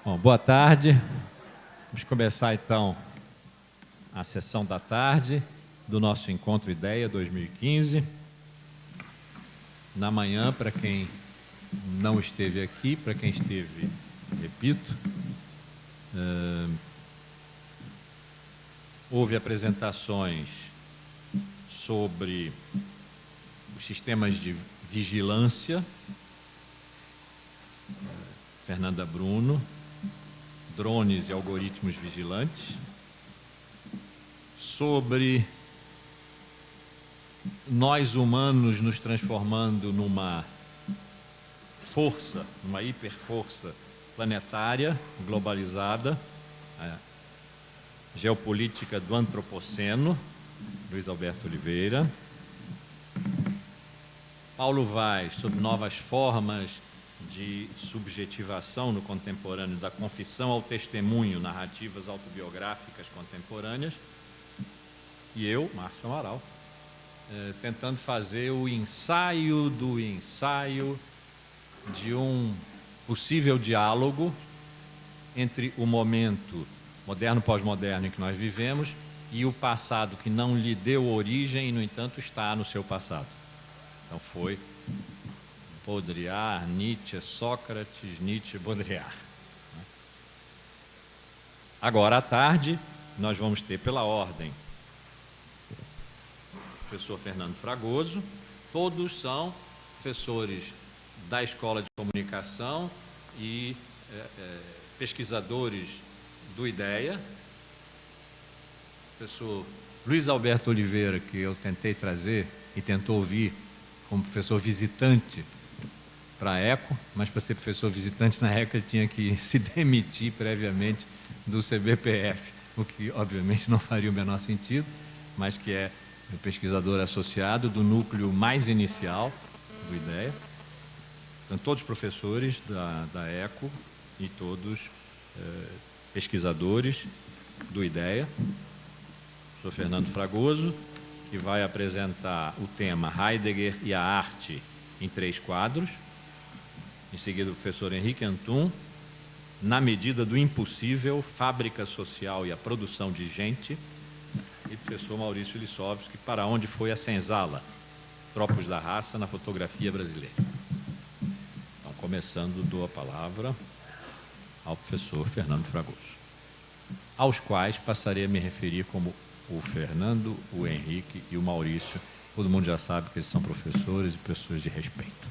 Bom, boa tarde. Vamos começar, então, a sessão da tarde do nosso Encontro Ideia 2015. Na manhã, para quem não esteve aqui, para quem esteve, repito, houve apresentações sobre os sistemas de vigilância, Fernanda Bruno, drones e algoritmos vigilantes, sobre nós humanos nos transformando numa força, numa hiperforça planetária, globalizada, a geopolítica do antropoceno, Luiz Alberto Oliveira. Paulo Vaz, sobre novas formas de subjetivação no contemporâneo, da confissão ao testemunho, narrativas autobiográficas contemporâneas, e eu, Márcio Amaral, tentando fazer o ensaio do ensaio de um possível diálogo entre o momento moderno, pós-moderno em que nós vivemos e o passado que não lhe deu origem e, no entanto, está no seu passado. Então foi Baudrillard, Nietzsche, Sócrates, Nietzsche, Baudrillard. Agora, à tarde, nós vamos ter, pela ordem, o professor Fernando Fragoso. Todos são professores da Escola de Comunicação e pesquisadores do IDEA. Professor Luiz Alberto Oliveira, que eu tentei trazer e tentou ouvir como professor visitante para a ECO, mas para ser professor visitante na ECO ele tinha que se demitir previamente do CBPF, o que obviamente não faria o menor sentido, mas que é o pesquisador associado do núcleo mais inicial do IDEA. Então, todos professores da ECO e todos pesquisadores do IDEA. O professor Fernando Fragoso, que vai apresentar o tema Heidegger e a Arte em 3 quadros. Em seguida, o professor Henrique Antum, Na Medida do Impossível, Fábrica Social e a Produção de Gente. E o professor Maurício Lissovski, Para Onde Foi a Senzala? Tropos da Raça na Fotografia Brasileira. Então, começando, dou a palavra ao professor Fernando Fragoso, aos quais passarei a me referir como o Fernando, o Henrique e o Maurício. Todo mundo já sabe que eles são professores e pessoas de respeito.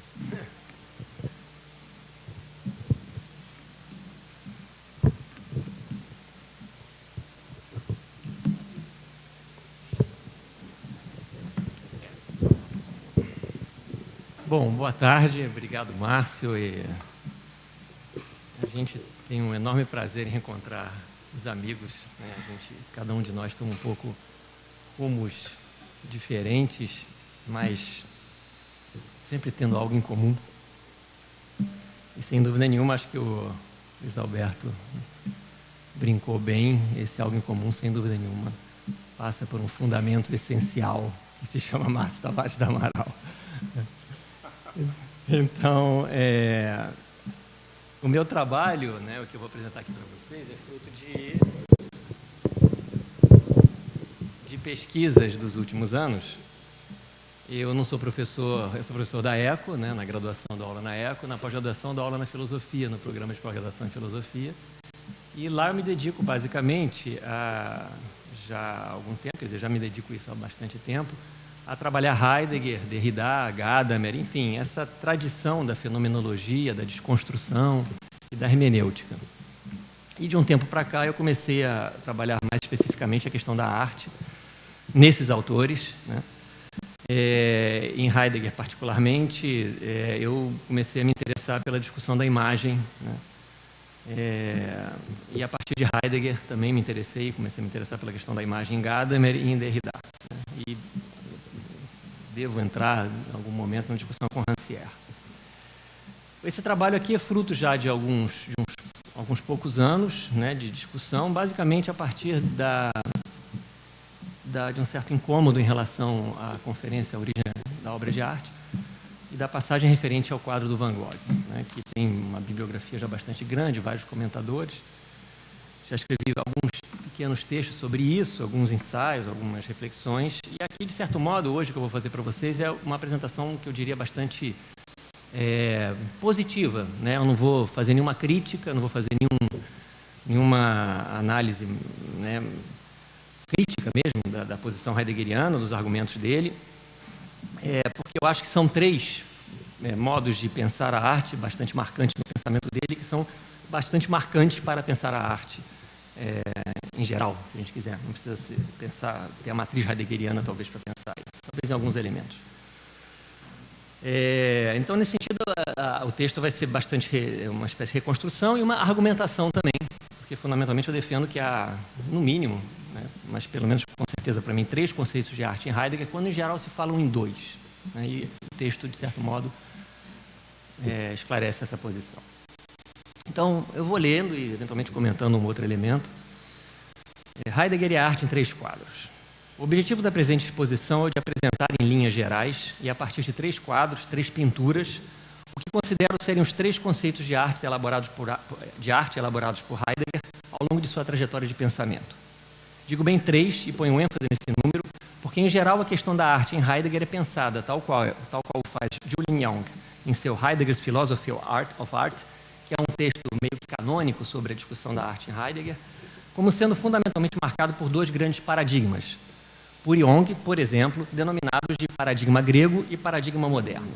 Bom, boa tarde, obrigado, Márcio. E a gente tem um enorme prazer em reencontrar os amigos, né? Cada um de nós tem um pouco rumos diferentes, mas sempre tendo algo em comum. E sem dúvida nenhuma, acho que o Luiz Alberto brincou bem, esse algo em comum, sem dúvida nenhuma, passa por um fundamento essencial que se chama Márcio Tavares do Amaral. Então, o meu trabalho, né, o que eu vou apresentar aqui para vocês, é fruto de pesquisas dos últimos anos. Eu não sou professor, eu sou professor da ECO, né, na graduação dou aula na ECO, na pós-graduação dou aula na filosofia, no programa de pós-graduação em filosofia. E lá eu me dedico basicamente já há algum tempo, quer dizer, já me dedico a isso há bastante tempo, a trabalhar Heidegger, Derrida, Gadamer, enfim, essa tradição da fenomenologia, da desconstrução e da hermenêutica. E de um tempo para cá eu comecei a trabalhar mais especificamente a questão da arte nesses autores, né? Em Heidegger particularmente, eu comecei a me interessar pela discussão da imagem, né? E a partir de Heidegger também me interessei, comecei a me interessar pela questão da imagem em Gadamer e em Derrida, né? E devo entrar em algum momento numa discussão com Rancière. Esse trabalho aqui é fruto já de alguns poucos anos, né, de discussão, basicamente a partir de um certo incômodo em relação à conferência Origem da Obra de Arte, e da passagem referente ao quadro do Van Gogh, né, que tem uma bibliografia já bastante grande, vários comentadores. Já escrevi alguns pequenos textos sobre isso, alguns ensaios, algumas reflexões. E aqui, de certo modo, hoje, que eu vou fazer para vocês, é uma apresentação que eu diria bastante positiva, né? Eu não vou fazer nenhuma crítica, não vou fazer nenhuma análise, né, crítica mesmo da posição heideggeriana, dos argumentos dele, porque eu acho que são três modos de pensar a arte bastante marcantes no pensamento dele, que são bastante marcantes para pensar a arte em geral, se a gente quiser. Não precisa ter a matriz heideggeriana, talvez, para pensar, talvez em alguns elementos. Então, nesse sentido, o texto vai ser bastante uma espécie de reconstrução e uma argumentação também, porque fundamentalmente eu defendo que há, no mínimo, né, mas pelo menos com certeza para mim, 3 conceitos de arte em Heidegger, quando em geral se falam em 2. Né, e o texto, de certo modo, esclarece essa posição. Então, eu vou lendo e eventualmente comentando um outro elemento. Heidegger e a arte em 3 quadros. O objetivo da presente exposição é de apresentar em linhas gerais e a partir de 3 quadros, 3 pinturas, o que considero serem os 3 conceitos de arte elaborados por Heidegger ao longo de sua trajetória de pensamento. Digo bem 3 e ponho ênfase nesse número, porque em geral a questão da arte em Heidegger é pensada, tal qual faz Julian Jung em seu Heidegger's Philosophy of Art, que é um texto meio que canônico sobre a discussão da arte em Heidegger, como sendo fundamentalmente marcado por 2 grandes paradigmas. Por Jung, por exemplo, denominados de paradigma grego e paradigma moderno.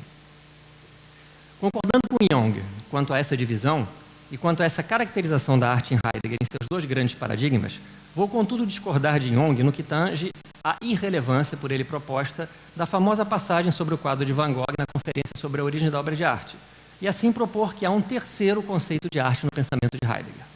Concordando com Jung quanto a essa divisão e quanto a essa caracterização da arte em Heidegger em seus 2 grandes paradigmas, vou contudo discordar de Jung no que tange à irrelevância por ele proposta da famosa passagem sobre o quadro de Van Gogh na Conferência sobre a Origem da Obra de Arte, e assim propor que há um terceiro conceito de arte no pensamento de Heidegger.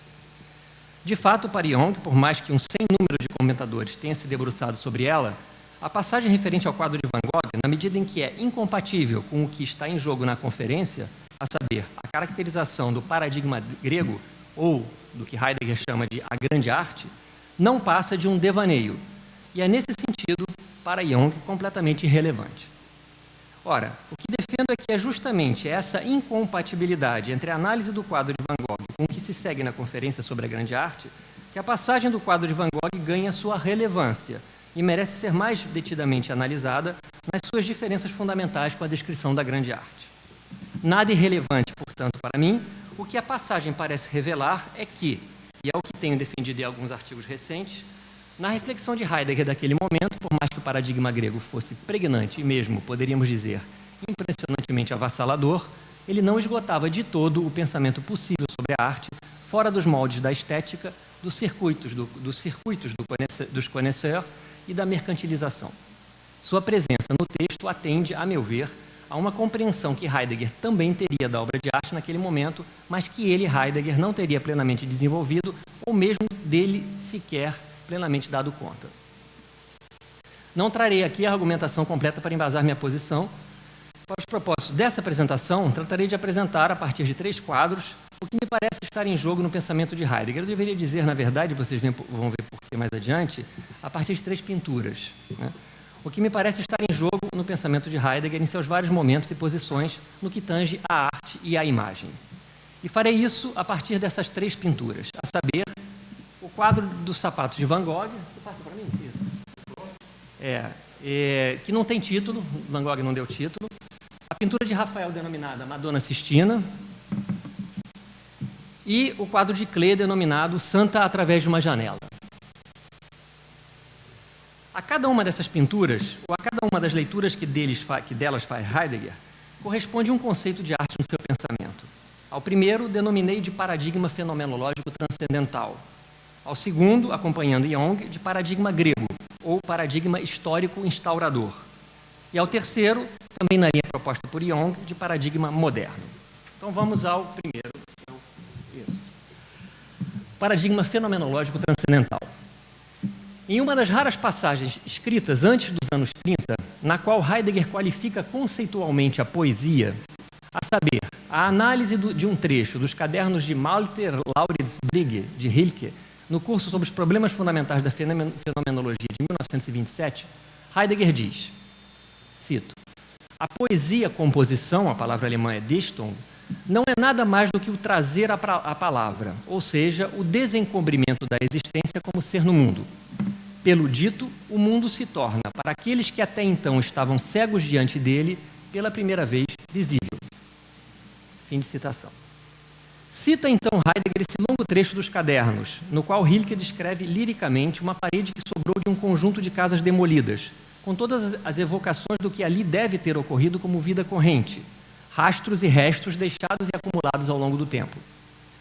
De fato, para Jung, por mais que um sem número de comentadores tenha se debruçado sobre ela, a passagem referente ao quadro de Van Gogh, na medida em que é incompatível com o que está em jogo na conferência, a saber, a caracterização do paradigma grego, ou do que Heidegger chama de a grande arte, não passa de um devaneio, e é nesse sentido, para Jung, completamente irrelevante. Ora, o que defendo é que é justamente essa incompatibilidade entre a análise do quadro de Van Gogh com o que se segue na Conferência sobre a Grande Arte, que a passagem do quadro de Van Gogh ganha sua relevância e merece ser mais detidamente analisada nas suas diferenças fundamentais com a descrição da grande arte. Nada irrelevante, portanto, para mim, o que a passagem parece revelar é que, e é o que tenho defendido em alguns artigos recentes, na reflexão de Heidegger daquele momento, por mais que o paradigma grego fosse pregnante e mesmo, poderíamos dizer, impressionantemente avassalador, ele não esgotava de todo o pensamento possível sobre a arte, fora dos moldes da estética, dos circuitos dos conheceurs e da mercantilização. Sua presença no texto atende, a meu ver, a uma compreensão que Heidegger também teria da obra de arte naquele momento, mas que ele, Heidegger, não teria plenamente desenvolvido, ou mesmo dele sequer plenamente dado conta. Não trarei aqui a argumentação completa para embasar minha posição. Para os propósitos dessa apresentação, tratarei de apresentar, a partir de 3 quadros, o que me parece estar em jogo no pensamento de Heidegger. Eu deveria dizer, na verdade, vocês vão ver por que mais adiante, a partir de 3 pinturas. Né? O que me parece estar em jogo no pensamento de Heidegger em seus vários momentos e posições no que tange à arte e à imagem. E farei isso a partir dessas 3 pinturas, a saber, o quadro dos sapatos de Van Gogh, passa para mim? Isso. Que não tem título, Van Gogh não deu título, a pintura de Rafael denominada Madonna Sistina e o quadro de Klee denominado Santa através de uma janela. A cada uma dessas pinturas, ou a cada uma das leituras que delas faz Heidegger, corresponde um conceito de arte no seu pensamento. Ao primeiro, denominei de paradigma fenomenológico transcendental. Ao segundo, acompanhando Jung, de paradigma grego, ou paradigma histórico instaurador. E ao terceiro, também na linha proposta por Jung, de paradigma moderno. Então vamos ao primeiro. Isso. Paradigma fenomenológico transcendental. Em uma das raras passagens escritas antes dos anos 30, na qual Heidegger qualifica conceitualmente a poesia, a saber, a análise de um trecho dos cadernos de Malte Lauritzbrigge, de Rilke, no curso sobre os problemas fundamentais da fenomenologia de 1927, Heidegger diz, cito, A poesia, composição, a palavra alemã é Dichtung, não é nada mais do que o trazer a palavra, ou seja, o desencobrimento da existência como ser no mundo. Pelo dito, o mundo se torna, para aqueles que até então estavam cegos diante dele, pela primeira vez visível. Fim de citação. Cita então Heidegger esse longo trecho dos Cadernos, no qual Rilke descreve liricamente uma parede que sobrou de um conjunto de casas demolidas, com todas as evocações do que ali deve ter ocorrido como vida corrente, rastros e restos deixados e acumulados ao longo do tempo.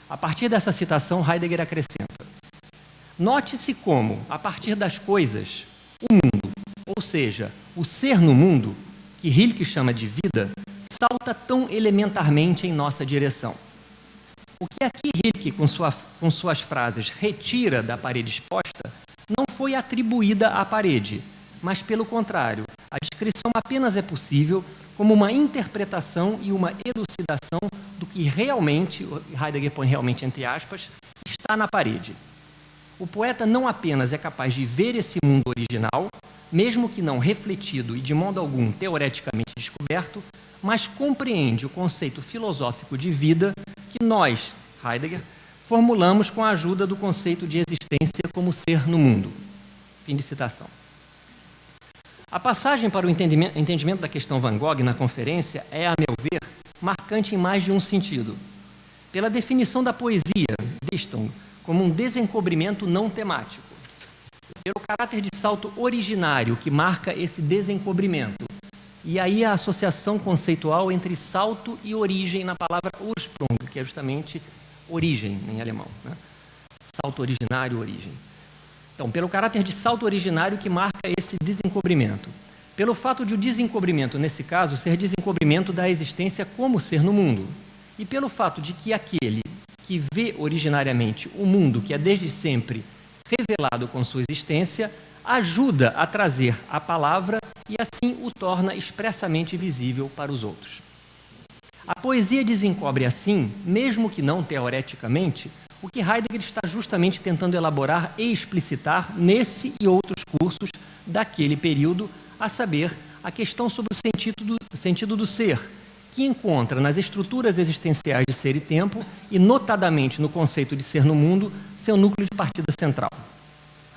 A partir dessa citação, Heidegger acrescenta: note-se como, a partir das coisas, o mundo, ou seja, o ser no mundo, que Rilke chama de vida, salta tão elementarmente em nossa direção. O que aqui Rilke, com suas frases, retira da parede exposta, não foi atribuída à parede, mas, pelo contrário, a descrição apenas é possível como uma interpretação e uma elucidação do que realmente, Heidegger põe realmente entre aspas, está na parede. O poeta não apenas é capaz de ver esse mundo original, mesmo que não refletido e de modo algum teoreticamente descoberto, mas compreende o conceito filosófico de vida que nós, Heidegger, formulamos com a ajuda do conceito de existência como ser no mundo. Fim de citação. A passagem para o entendimento da questão Van Gogh na conferência é, a meu ver, marcante em mais de um sentido. Pela definição da poesia, Dichtung, como um desencobrimento não temático. Pelo caráter de salto originário que marca esse desencobrimento. E aí a associação conceitual entre salto e origem na palavra Ursprung, que é justamente origem em alemão, né? Salto originário, origem. Então, pelo caráter de salto originário que marca esse desencobrimento. Pelo fato de o desencobrimento, nesse caso, ser desencobrimento da existência como ser no mundo. E pelo fato de que aquele que vê originariamente o mundo, que é desde sempre revelado com sua existência, ajuda a trazer a palavra e assim o torna expressamente visível para os outros. A poesia desencobre assim, mesmo que não teoreticamente, o que Heidegger está justamente tentando elaborar e explicitar nesse e outros cursos daquele período, a saber, a questão sobre o sentido do ser, que encontra nas estruturas existenciais de ser e tempo, e notadamente no conceito de ser no mundo, seu núcleo de partida central.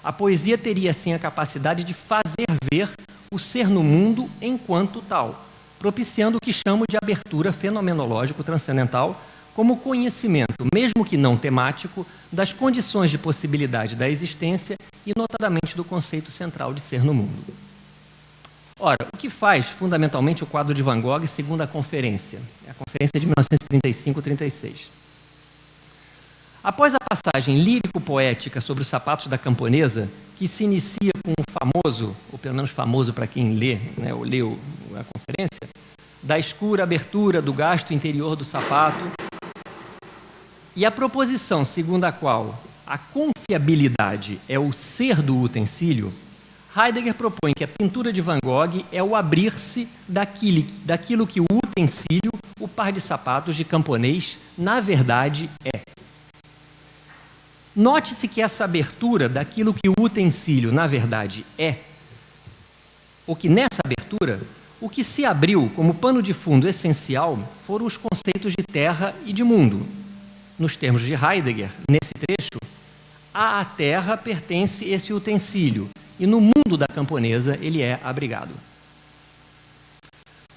A poesia teria, assim, a capacidade de fazer ver o ser no mundo enquanto tal, propiciando o que chamo de abertura fenomenológico-transcendental como conhecimento, mesmo que não temático, das condições de possibilidade da existência e, notadamente, do conceito central de ser no mundo. Ora, o que faz, fundamentalmente, o quadro de Van Gogh segundo a conferência? É a conferência de 1935-36. Após a passagem lírico-poética sobre os sapatos da camponesa, que se inicia com o famoso, ou pelo menos famoso para quem lê, né, ou leu a conferência, da escura abertura do gasto interior do sapato, e a proposição segundo a qual a confiabilidade é o ser do utensílio, Heidegger propõe que a pintura de Van Gogh é o abrir-se daquilo que o utensílio, o par de sapatos de camponês, na verdade é. Note-se que essa abertura daquilo que o utensílio, na verdade, é, ou que nessa abertura, o que se abriu como pano de fundo essencial foram os conceitos de terra e de mundo. Nos termos de Heidegger, nesse trecho, à terra pertence esse utensílio, e no mundo da camponesa ele é abrigado.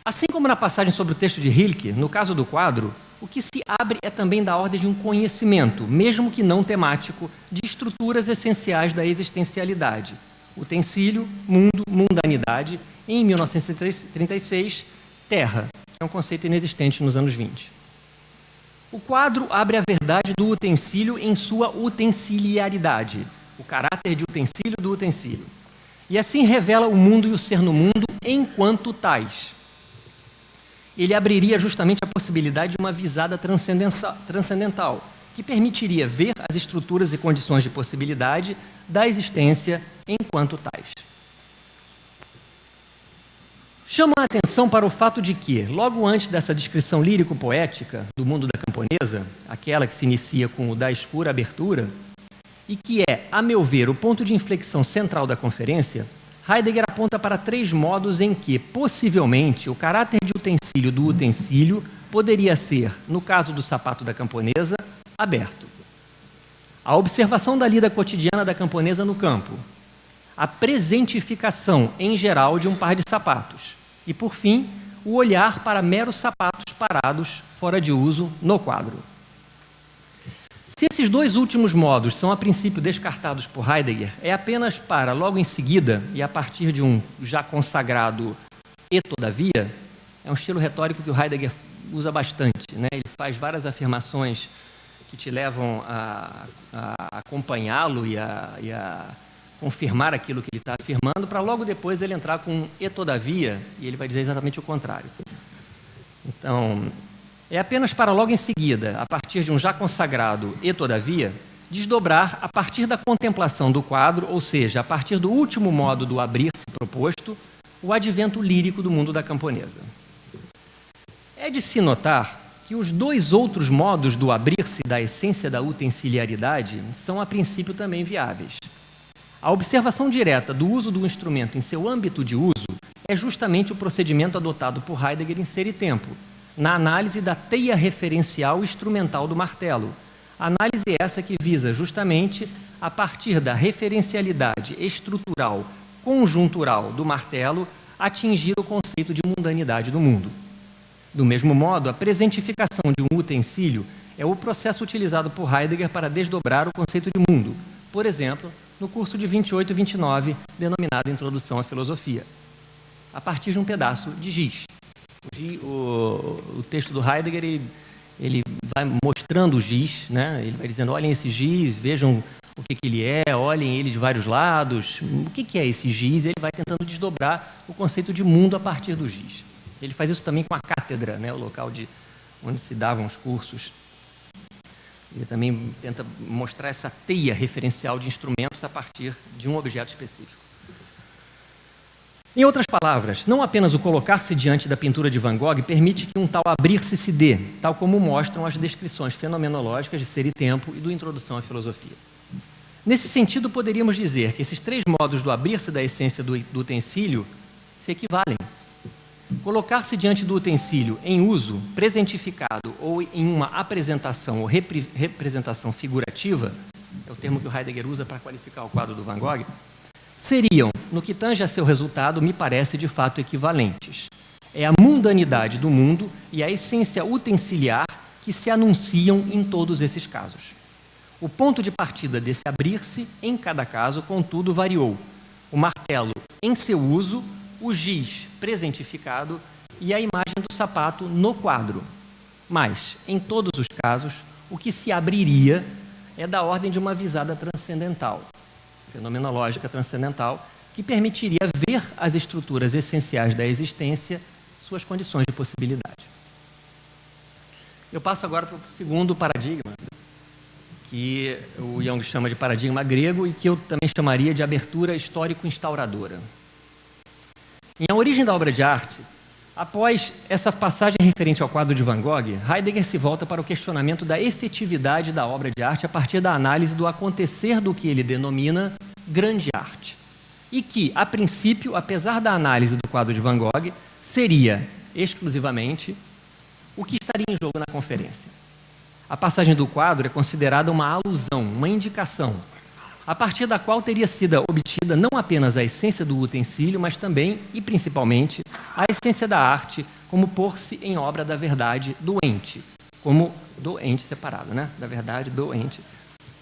Assim como na passagem sobre o texto de Rilke, no caso do quadro, o que se abre é também da ordem de um conhecimento, mesmo que não temático, de estruturas essenciais da existencialidade. Utensílio, mundo, mundanidade, em 1936, terra, que é um conceito inexistente nos anos 20. O quadro abre a verdade do utensílio em sua utensiliaridade, o caráter de utensílio do utensílio. E assim revela o mundo e o ser no mundo enquanto tais. Ele abriria justamente a possibilidade de uma visada transcendental, que permitiria ver as estruturas e condições de possibilidade da existência enquanto tais. Chama a atenção para o fato de que, logo antes dessa descrição lírico-poética do mundo da camponesa, aquela que se inicia com o da escura abertura, e que é, a meu ver, o ponto de inflexão central da conferência, Heidegger aponta para 3 modos em que, possivelmente, o caráter de utensílio do utensílio poderia ser, no caso do sapato da camponesa, aberto. A observação da lida cotidiana da camponesa no campo, a presentificação, em geral, de um par de sapatos e, por fim, o olhar para meros sapatos parados, fora de uso, no quadro. Se esses 2 últimos modos são, a princípio, descartados por Heidegger, é apenas para, logo em seguida, e a partir de um já consagrado e todavia, é um estilo retórico que o Heidegger usa bastante, né? Ele faz várias afirmações que te levam a acompanhá-lo e a confirmar aquilo que ele está afirmando, para logo depois ele entrar com e todavia, e ele vai dizer exatamente o contrário. Então, é apenas para logo em seguida, a partir de um já consagrado e todavia, desdobrar a partir da contemplação do quadro, ou seja, a partir do último modo do abrir-se proposto, o advento lírico do mundo da camponesa. É de se notar que os 2 outros modos do abrir-se da essência da utensiliaridade são, a princípio, também viáveis. A observação direta do uso do instrumento em seu âmbito de uso é justamente o procedimento adotado por Heidegger em Ser e Tempo, na análise da teia referencial instrumental do martelo. Análise essa que visa justamente, a partir da referencialidade estrutural conjuntural do martelo, atingir o conceito de mundanidade do mundo. Do mesmo modo, a presentificação de um utensílio é o processo utilizado por Heidegger para desdobrar o conceito de mundo, por exemplo, no curso de 28 e 29, denominado Introdução à Filosofia, a partir de um pedaço de giz. O texto do Heidegger, ele vai mostrando o giz, né? Ele vai dizendo, olhem esse giz, vejam o que ele é, olhem ele de vários lados, o que é esse giz? Ele vai tentando desdobrar o conceito de mundo a partir do giz. Ele faz isso também com a cátedra, né? O local onde se davam os cursos. Ele também tenta mostrar essa teia referencial de instrumentos a partir de um objeto específico. Em outras palavras, não apenas o colocar-se diante da pintura de Van Gogh permite que um tal abrir-se se dê, tal como mostram as descrições fenomenológicas de Ser e Tempo e do Introdução à Filosofia. Nesse sentido, poderíamos dizer que esses 3 modos do abrir-se da essência do utensílio se equivalem. Colocar-se diante do utensílio em uso, presentificado ou em uma apresentação ou representação figurativa, é o termo que o Heidegger usa para qualificar o quadro do Van Gogh, seriam, no que tange a seu resultado, me parece de fato equivalentes. É a mundanidade do mundo e a essência utensiliar que se anunciam em todos esses casos. O ponto de partida desse abrir-se, em cada caso, contudo, variou. O martelo em seu uso, o giz presentificado e a imagem do sapato no quadro. Mas, em todos os casos, o que se abriria é da ordem de uma visada transcendental, fenomenológica transcendental, que permitiria ver as estruturas essenciais da existência, suas condições de possibilidade. Eu passo agora para o segundo paradigma, que o Jung chama de paradigma grego e que eu também chamaria de abertura histórico-instauradora. Em A Origem da Obra de Arte, após essa passagem referente ao quadro de Van Gogh, Heidegger se volta para o questionamento da efetividade da obra de arte a partir da análise do acontecer do que ele denomina grande arte. E que, a princípio, apesar da análise do quadro de Van Gogh, seria exclusivamente o que estaria em jogo na conferência. A passagem do quadro é considerada uma alusão, uma indicação, a partir da qual teria sido obtida não apenas a essência do utensílio, mas também, e principalmente, a essência da arte como pôr-se em obra da verdade doente, como doente separado, né? Da verdade doente,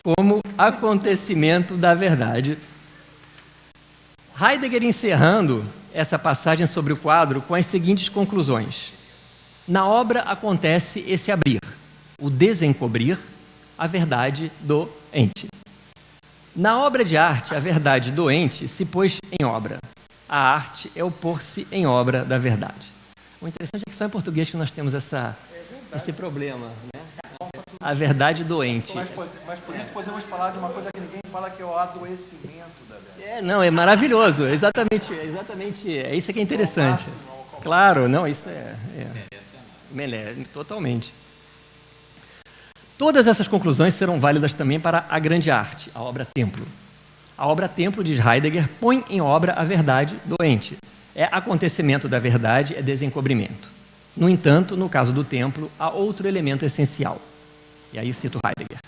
como acontecimento da verdade. Heidegger encerrando essa passagem sobre o quadro com as seguintes conclusões. Na obra acontece esse abrir, o desencobrir, a verdade doente. Na obra de arte, a verdade doente se pôs em obra. A arte é o pôr-se em obra da verdade. O interessante é que só em português que nós temos esse problema, né? A verdade doente. Mas por isso podemos falar de uma coisa que ninguém fala, que é o adoecimento da verdade. Não, é maravilhoso. Exatamente, é isso que é interessante. Claro, não, isso totalmente. Todas essas conclusões serão válidas também para a grande arte, a obra templo. a obra Templo, diz Heidegger, põe em obra a verdade doente. É acontecimento da verdade, é desencobrimento. No entanto, no caso do templo, há outro elemento essencial. E aí cito Heidegger.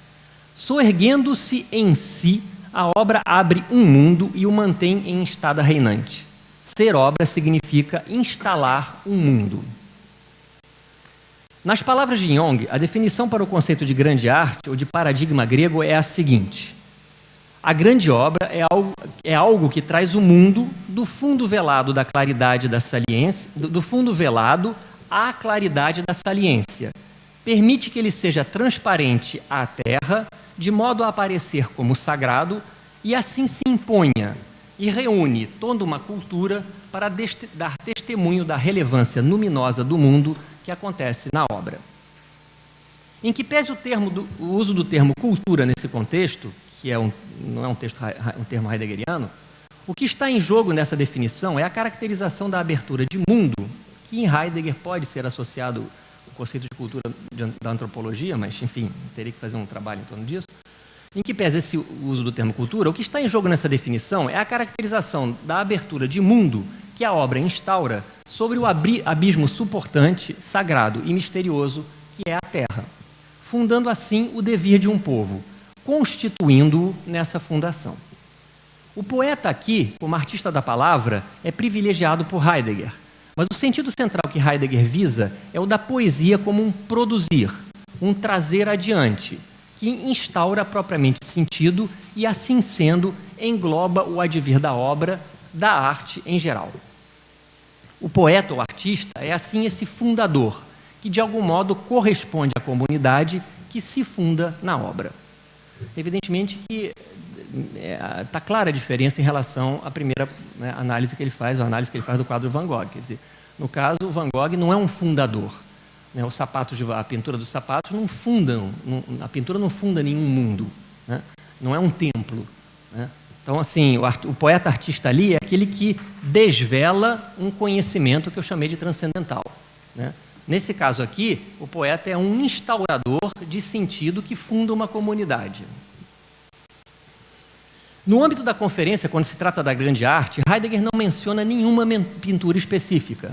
Soerguendo-se em si, a obra abre um mundo e o mantém em estada reinante. Ser obra significa instalar um mundo. Nas palavras de Jung, a definição para o conceito de grande arte ou de paradigma grego é a seguinte: a grande obra é algo que traz o mundo do fundo velado da claridade da saliência, do fundo velado à claridade da saliência. Permite que ele seja transparente à terra, de modo a aparecer como sagrado, e assim se imponha e reúne toda uma cultura para dar testemunho da relevância luminosa do mundo que acontece na obra. Em que pese o uso do termo cultura nesse contexto, que não é um termo heideggeriano, o que está em jogo nessa definição é a caracterização da abertura de mundo, que em Heidegger pode ser associado ao conceito de cultura da antropologia, mas, enfim, teria que fazer um trabalho em torno disso. Em que pese esse uso do termo cultura, o que está em jogo nessa definição é a caracterização da abertura de mundo que a obra instaura sobre o abismo suportante, sagrado e misterioso que é a Terra, fundando assim o devir de um povo, constituindo-o nessa fundação. O poeta aqui, como artista da palavra, é privilegiado por Heidegger, mas o sentido central que Heidegger visa é o da poesia como um produzir, um trazer adiante, que instaura propriamente sentido e, assim sendo, engloba o advir da obra, da arte em geral. O poeta ou artista é, assim, esse fundador, que de algum modo corresponde à comunidade que se funda na obra. Evidentemente que está clara a diferença em relação à primeira análise que ele faz, a análise que ele faz do quadro Van Gogh. Quer dizer, no caso, o Van Gogh não é um fundador. A pintura dos sapatos não fundam, a pintura não funda nenhum mundo, né? Não é um templo, né? Então, assim, o poeta artista ali é aquele que desvela um conhecimento que eu chamei de transcendental, né? Nesse caso aqui, o poeta é um instaurador de sentido que funda uma comunidade. No âmbito da conferência, quando se trata da grande arte, Heidegger não menciona nenhuma pintura específica,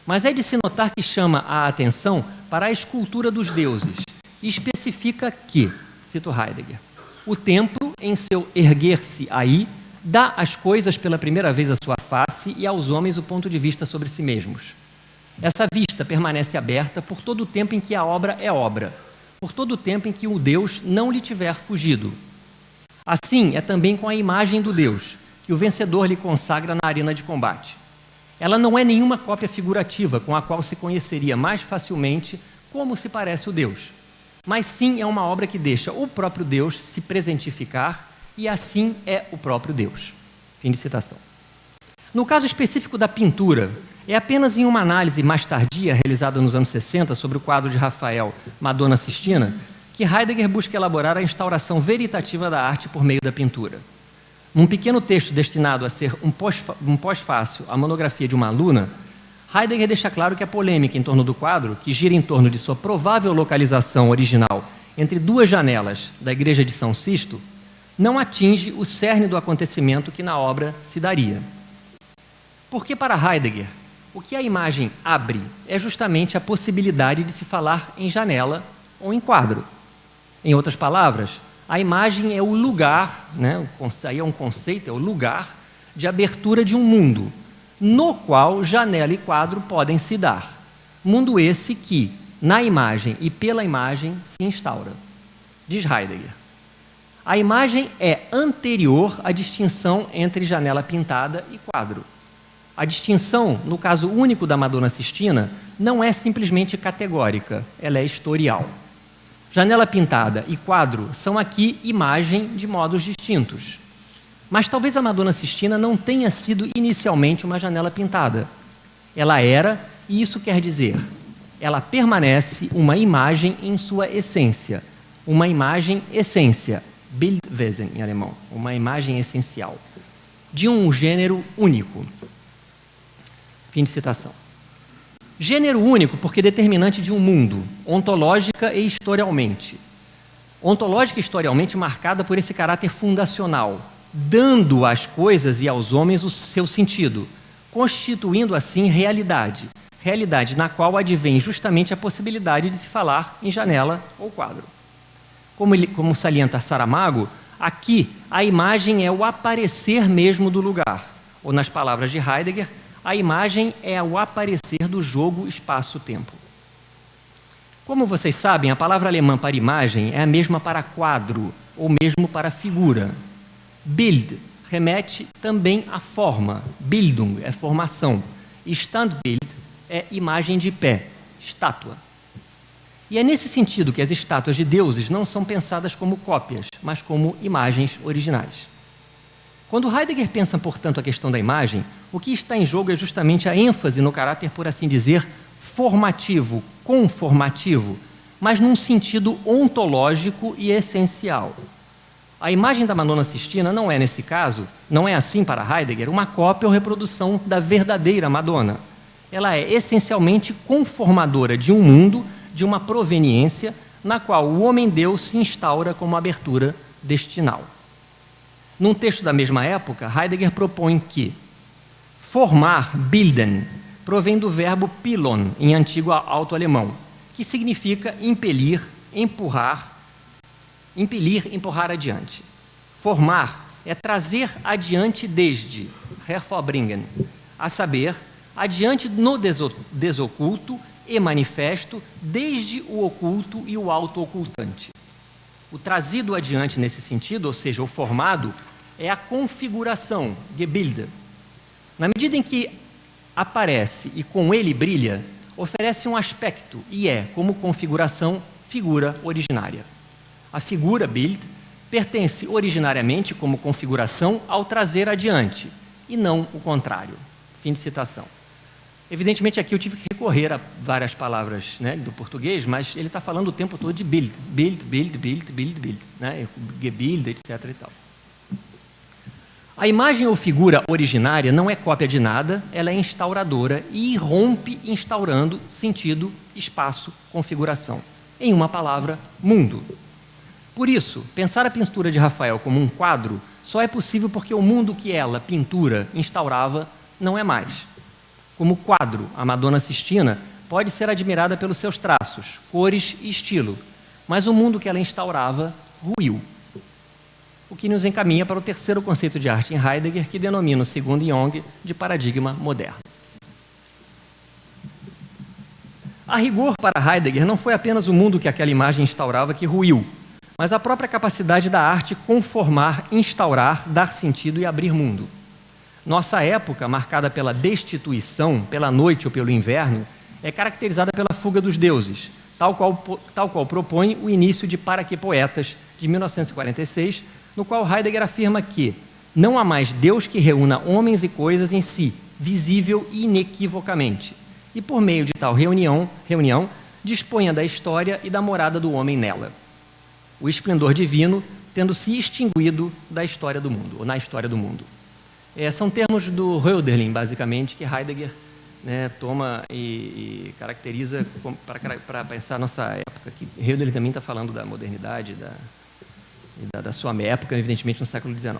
mas é de se notar que chama a atenção para a escultura dos deuses e especifica que, cito Heidegger, o templo, em seu erguer-se aí, dá às coisas pela primeira vez a sua face e aos homens o ponto de vista sobre si mesmos. Essa vista permanece aberta por todo o tempo em que a obra é obra, por todo o tempo em que o Deus não lhe tiver fugido. Assim é também com a imagem do Deus, que o vencedor lhe consagra na arena de combate. Ela não é nenhuma cópia figurativa com a qual se conheceria mais facilmente como se parece o Deus, mas sim é uma obra que deixa o próprio Deus se presentificar e assim é o próprio Deus. Fim de citação. No caso específico da pintura, é apenas em uma análise mais tardia, realizada nos anos 60, sobre o quadro de Rafael, Madonna Sistina, que Heidegger busca elaborar a instauração veritativa da arte por meio da pintura. Num pequeno texto destinado a ser um pós-fácil à monografia de uma aluna, Heidegger deixa claro que a polêmica em torno do quadro, que gira em torno de sua provável localização original entre duas janelas da igreja de São Sisto, não atinge o cerne do acontecimento que na obra se daria. Porque para Heidegger, o que a imagem abre é justamente a possibilidade de se falar em janela ou em quadro. Em outras palavras, a imagem é o lugar, né? Aí é um conceito, é o lugar de abertura de um mundo, no qual janela e quadro podem se dar. Mundo esse que, na imagem e pela imagem, se instaura. Diz Heidegger. A imagem é anterior à distinção entre janela pintada e quadro. A distinção, no caso único da Madonna Sistina, não é simplesmente categórica, ela é historial. Janela pintada e quadro são aqui imagem de modos distintos. Mas talvez a Madonna Sistina não tenha sido inicialmente uma janela pintada. Ela era, e isso quer dizer, ela permanece uma imagem em sua essência. Uma imagem essência, Bildwesen em alemão, uma imagem essencial, de um gênero único. Fim de citação. Gênero único porque determinante de um mundo, ontológica e historialmente. Ontológica e historialmente marcada por esse caráter fundacional, dando às coisas e aos homens o seu sentido, constituindo assim realidade, realidade na qual advém justamente a possibilidade de se falar em janela ou quadro. Como salienta Saramago, aqui a imagem é o aparecer mesmo do lugar, ou nas palavras de Heidegger, a imagem é o aparecer do jogo espaço-tempo. Como vocês sabem, a palavra alemã para imagem é a mesma para quadro, ou mesmo para figura. Bild remete também à forma. Bildung é formação. E Standbild é imagem de pé, estátua. E é nesse sentido que as estátuas de deuses não são pensadas como cópias, mas como imagens originais. Quando Heidegger pensa, portanto, a questão da imagem, o que está em jogo é justamente a ênfase no caráter, por assim dizer, formativo, conformativo, mas num sentido ontológico e essencial. A imagem da Madonna Sistina não é, nesse caso, não é assim para Heidegger, uma cópia ou reprodução da verdadeira Madonna. Ela é essencialmente conformadora de um mundo, de uma proveniência, na qual o homem-deus se instaura como abertura destinal. Num texto da mesma época, Heidegger propõe que formar, bilden, provém do verbo pilon, em antigo alto-alemão, que significa impelir, empurrar adiante. Formar é trazer adiante desde, hervorbringen, a saber, adiante no desoculto e manifesto, desde o oculto e o auto-ocultante. O trazido adiante nesse sentido, ou seja, o formado, é a configuração, Gebilde. Na medida em que aparece e com ele brilha, oferece um aspecto e é, como configuração, figura originária. A figura, Bild, pertence originariamente, como configuração, ao trazer adiante, e não o contrário. Fim de citação. Evidentemente, aqui eu tive que recorrer a várias palavras, né, do português, mas ele está falando o tempo todo de Bild. Bild, Bild, Bild, Bild, Bild, né, Gebilde, etc. e tal. A imagem ou figura originária não é cópia de nada, ela é instauradora e irrompe instaurando sentido, espaço, configuração. Em uma palavra, mundo. Por isso, pensar a pintura de Rafael como um quadro só é possível porque o mundo que ela, pintura, instaurava, não é mais. Como quadro, a Madonna Sistina pode ser admirada pelos seus traços, cores e estilo, mas o mundo que ela instaurava ruiu. O que nos encaminha para o terceiro conceito de arte em Heidegger, que denomina, segundo Jung, de paradigma moderno. A rigor, para Heidegger, não foi apenas o mundo que aquela imagem instaurava que ruiu, mas a própria capacidade da arte conformar, instaurar, dar sentido e abrir mundo. Nossa época, marcada pela destituição, pela noite ou pelo inverno, é caracterizada pela fuga dos deuses, tal qual propõe o início de Para que Poetas, de 1946, no qual Heidegger afirma que não há mais Deus que reúna homens e coisas em si, visível e inequivocamente, e por meio de tal reunião disponha da história e da morada do homem nela. O esplendor divino tendo se extinguido da história do mundo, ou na história do mundo. São termos do Hölderlin, basicamente, que Heidegger, né, toma e caracteriza para pensar a nossa época. Que Hölderlin também está falando da modernidade, da sua época, evidentemente, no século XIX.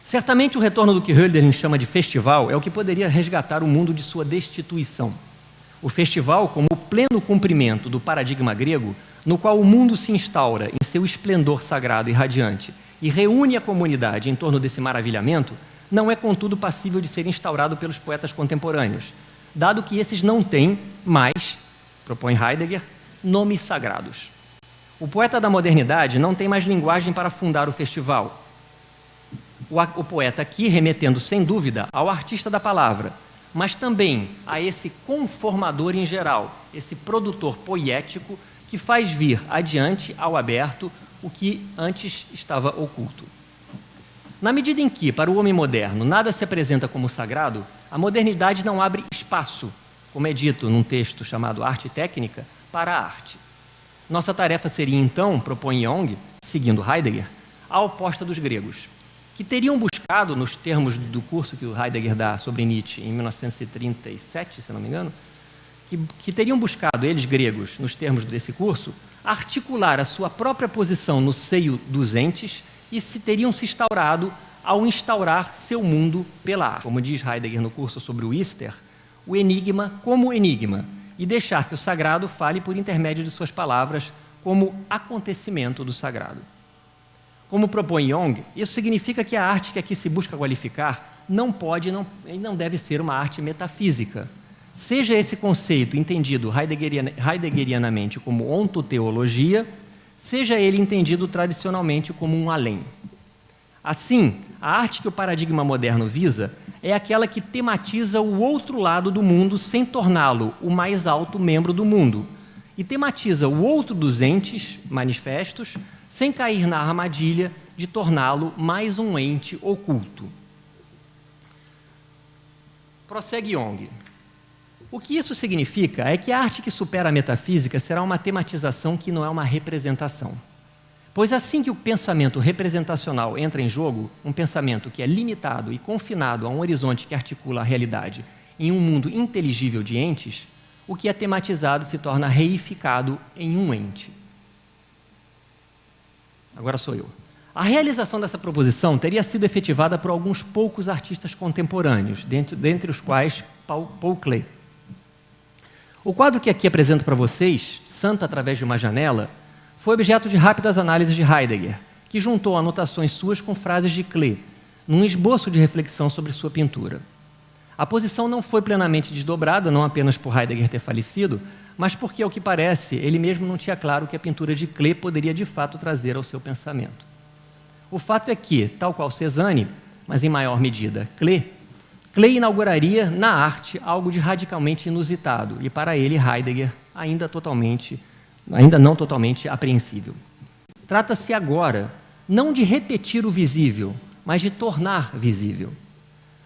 Certamente o retorno do que Hölderlin chama de festival é o que poderia resgatar o mundo de sua destituição. O festival como o pleno cumprimento do paradigma grego, no qual o mundo se instaura em seu esplendor sagrado e radiante e reúne a comunidade em torno desse maravilhamento, não é, contudo, passível de ser instaurado pelos poetas contemporâneos, dado que esses não têm mais, propõe Heidegger, nomes sagrados. O poeta da modernidade não tem mais linguagem para fundar o festival. O poeta aqui remetendo, sem dúvida, ao artista da palavra, mas também a esse conformador em geral, esse produtor poético que faz vir adiante ao aberto o que antes estava oculto. Na medida em que, para o homem moderno, nada se apresenta como sagrado, a modernidade não abre espaço, como é dito num texto chamado Arte e Técnica, para a arte. Nossa tarefa seria, então, propõe Jung, seguindo Heidegger, a oposta dos gregos, que teriam buscado, nos termos do curso que o Heidegger dá sobre Nietzsche em 1937, se não me engano, que teriam buscado, eles gregos, nos termos desse curso, articular a sua própria posição no seio dos entes que teriam se instaurado ao instaurar seu mundo pela arte. Como diz Heidegger no curso sobre o Ister, o enigma como enigma, e deixar que o sagrado fale por intermédio de suas palavras como acontecimento do sagrado. Como propõe Jung, isso significa que a arte que aqui se busca qualificar não deve ser uma arte metafísica. Seja esse conceito entendido heideggerianamente como ontoteologia, seja ele entendido tradicionalmente como um além. Assim, a arte que o paradigma moderno visa é aquela que tematiza o outro lado do mundo sem torná-lo o mais alto membro do mundo, e tematiza o outro dos entes manifestos sem cair na armadilha de torná-lo mais um ente oculto. Prossegue Jung. O que isso significa é que a arte que supera a metafísica será uma tematização que não é uma representação. Pois assim que o pensamento representacional entra em jogo, um pensamento que é limitado e confinado a um horizonte que articula a realidade em um mundo inteligível de entes, o que é tematizado se torna reificado em um ente. Agora sou eu. A realização dessa proposição teria sido efetivada por alguns poucos artistas contemporâneos, dentre os quais Paul Klee. O quadro que aqui apresento para vocês, Santa através de uma janela, foi objeto de rápidas análises de Heidegger, que juntou anotações suas com frases de Klee, num esboço de reflexão sobre sua pintura. A posição não foi plenamente desdobrada, não apenas por Heidegger ter falecido, mas porque, ao que parece, ele mesmo não tinha claro que a pintura de Klee poderia de fato trazer ao seu pensamento. O fato é que, tal qual Cézanne, mas em maior medida Klee inauguraria na arte algo de radicalmente inusitado e, para ele, Heidegger, ainda não totalmente apreensível. Trata-se agora não de repetir o visível, mas de tornar visível.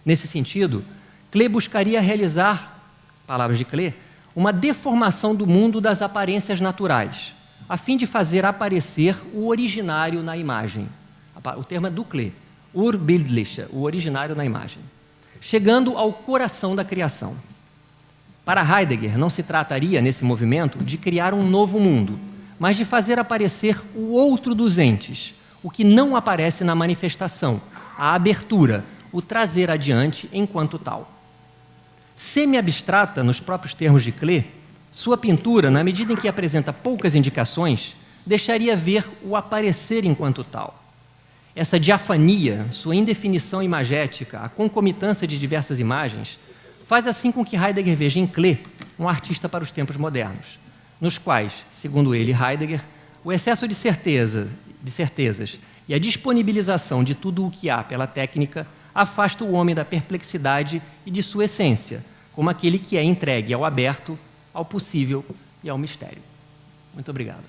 Nesse sentido, Klee buscaria realizar, palavras de Klee, uma deformação do mundo das aparências naturais, a fim de fazer aparecer o originário na imagem. O termo é do Klee, Urbildliche, o originário na imagem, chegando ao coração da criação. Para Heidegger, não se trataria, nesse movimento, de criar um novo mundo, mas de fazer aparecer o outro dos entes, o que não aparece na manifestação, a abertura, o trazer adiante enquanto tal. Semi-abstrata, nos próprios termos de Klee, sua pintura, na medida em que apresenta poucas indicações, deixaria ver o aparecer enquanto tal. Essa diafania, sua indefinição imagética, a concomitância de diversas imagens, faz assim com que Heidegger veja em Klee um artista para os tempos modernos, nos quais, segundo ele, Heidegger, o excesso de certezas e a disponibilização de tudo o que há pela técnica afasta o homem da perplexidade e de sua essência, como aquele que é entregue ao aberto, ao possível e ao mistério. Muito obrigado.